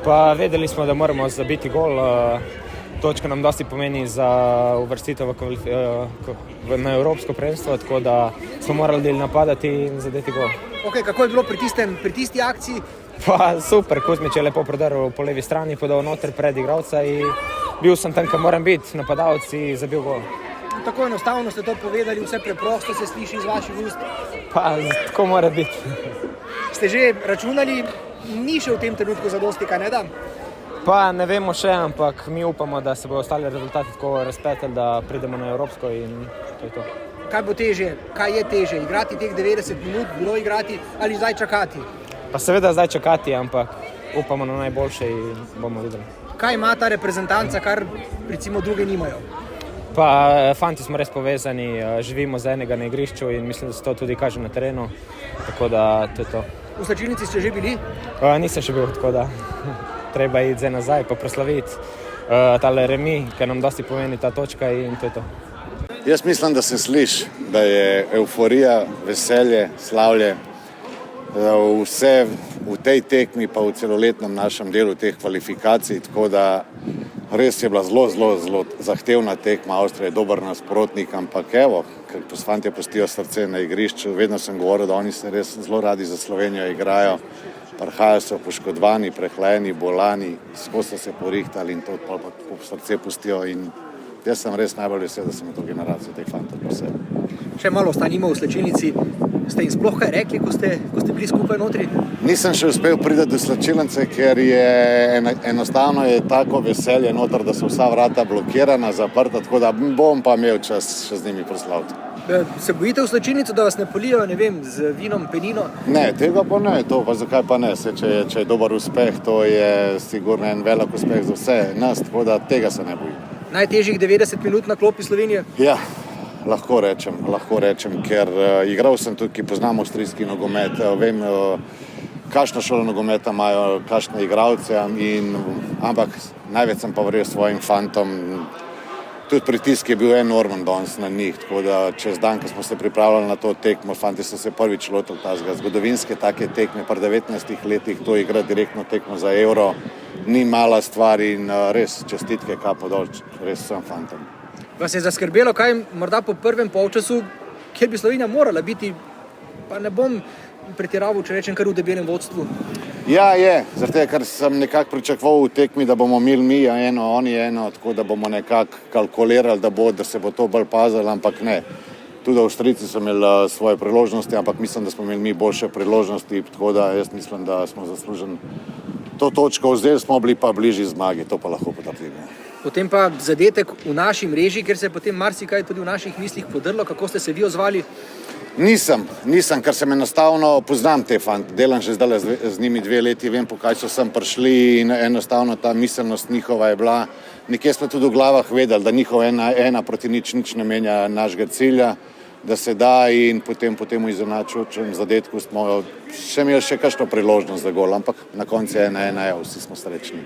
Pa vedeli smo, da moramo zabiti gol. Točka nam dosti pomeni za uvrstitev na evropsko prvenstvo, tako da smo morali napadati in zadeti gol. Okay, kako je bilo pri tisti akciji? Pa super, Kuzmič je lepo prodrl po levi strani, podal noter pred igralca in bil sem tam, kam moram biti, napadalec in zabil gol. Tako enostavno ste to povedali, vse preprosto se sliši iz vaših ust. Pa tako mora biti. Ste že računali, ni še v tem trenutku zadosti, kaj ne da? Pa ne vemo še, ampak mi upamo, da se bodo ostali rezultati tako razpletli, da pridemo na evropsko in to je to. Kaj bo teže? Kaj je teže? Igrati teh 90 minut, bilo igrati ali zdaj čakati? Pa seveda zdaj čakati, ampak upamo na najboljše in bomo videli. Kaj ima ta reprezentanca, kar recimo druge nimajo? Pa fanti smo res povezani, živimo za enega na igrišču in mislim, da se to tudi kaže na terenu, tako da to je to. V slačilnici ste že bili? Nisem še bil, tako da treba iti zdaj nazaj pa proslaviti tale remi, ker nam dosti pomeni ta točka in to je to. Jaz mislim, da se sliši, da je euforija, veselje, slavje, vse v tej tekmi pa v celoletnem našem delu teh kvalifikacij, tako da res je bila zelo zahtevna tekma. Avstrija je dober nasprotnik, ampak evo, ker fantje pustijo srce na igrišču, vedno sem govoril, da oni se res zelo radi za Slovenijo igrajo, prihajajo so poškodvani, prehlajeni, bolani, skozi so se porihtali in to pa srce pustijo in jaz sem res najbolj vesel, da sem v to generacijo teh fantov posebej. Še malo ostanimo v slačilnici. Ste jim sploh kaj rekli, ko ste bili skupaj notri? Nisem še uspel priti do slačilnice, ker je enostavno je tako veselje noter, da so vsa vrata blokirana, zaprta, tako da bom pa imel čas še z njimi proslaviti. Se bojite v slačilnico, da vas ne polijo, ne vem, z vinom, penino? Ne, tega pa ne, to pa zakaj pa ne, če je dober uspeh, to je sigurno en velik uspeh za vse nas, tako da tega se ne bojim. Najtežjih 90 minut na klopi Slovenije? Ja, lahko rečem, ker igral sem tukaj, poznam avstrijski nogomet, vem, kakšno šolo nogometa imajo, kakšne igralce, ampak največ sem pa verjel svojim fantom. Tudi pritisk je bil enormen danes na njih, tako da čez dan, ko smo se pripravljali na to tekmo, fanti so se prvič lotili tazga. Zgodovinske take tekme, pri 19 letih to igra direktno tekmo za Euro, ni mala stvar in res čestitke kapo dol, res vsem fantom. Vas je zaskrbelo kaj morda po prvem polčasu, kjer bi Slovenija morala biti, pa ne bom pretiraval, če rečem, kar v debelem vodstvu? Ja, je, zato ker sem nekako pričakoval v tekmi, da bomo imeli mi eno, oni eno, tako da bomo nekako kalkulirali, da se bo to bolj pazilo, ampak ne. Tudi Avstrijci so imeli svoje priložnosti, ampak mislim, da smo imeli mi boljše priložnosti, tako da jaz mislim, da smo zaslužili to točko, vzeli smo bili pa bližji zmagi, to pa lahko potrdimo. Potem pa zadetek v naši mreži, ker se je potem marsikaj tudi v naših mislih podrlo, kako ste se vi odzvali? Nisem, ker sem enostavno poznam te fante, delam že zdaj z njimi 2 leti, vem po kaj so sem prišli in enostavno ta miselnost njihova je bila, nekje smo tudi v glavah vedeli, da njihova ena proti nič ne menja našega cilja, da se da in potem v izenačujočem zadetku smo še imeli še kakšno priložnost za gol, ampak na koncu je 1-1, vsi smo srečni.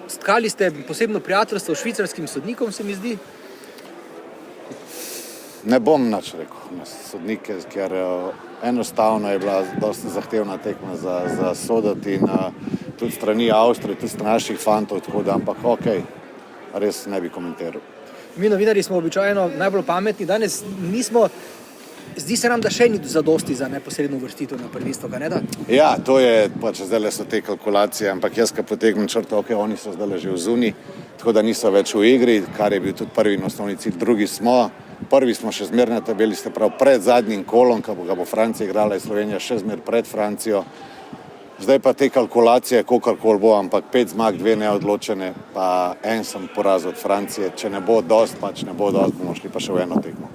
Stkali ste posebno prijateljstvo s švicarskim sodnikom, se mi zdi? Ne bom nič rekel na sodnike, ker enostavno je bila dosti zahtevna tekma za soditi in tudi strani Avstrije, tudi strani naših fantov, tako da, ampak okej, res ne bi komentiral. Mi novinarji smo običajno najbolj pametni, danes nismo, zdi se nam, da še ni zadosti za neposredno uvrstitev na prvenstvo, ne da? Ja, to je, pač zdaj so te kalkulacije, ampak jaz, ko potegnem črto, oni so zdaj že v zuni, tako da niso več v igri, kar je bil tudi prvi in osnovni cilj, drugi smo. Prvi smo še zmer na tabeli, ste prav pred zadnjim kolom, ko ga bo Francija igrala in Slovenija še zmer pred Francijo. Zdaj pa te kalkulacije, kolikor bo, ampak 5 zmag, 2 neodločene, pa en sem poraz od Francije. Če ne bo dost, bomo šli pa še v eno tekmo.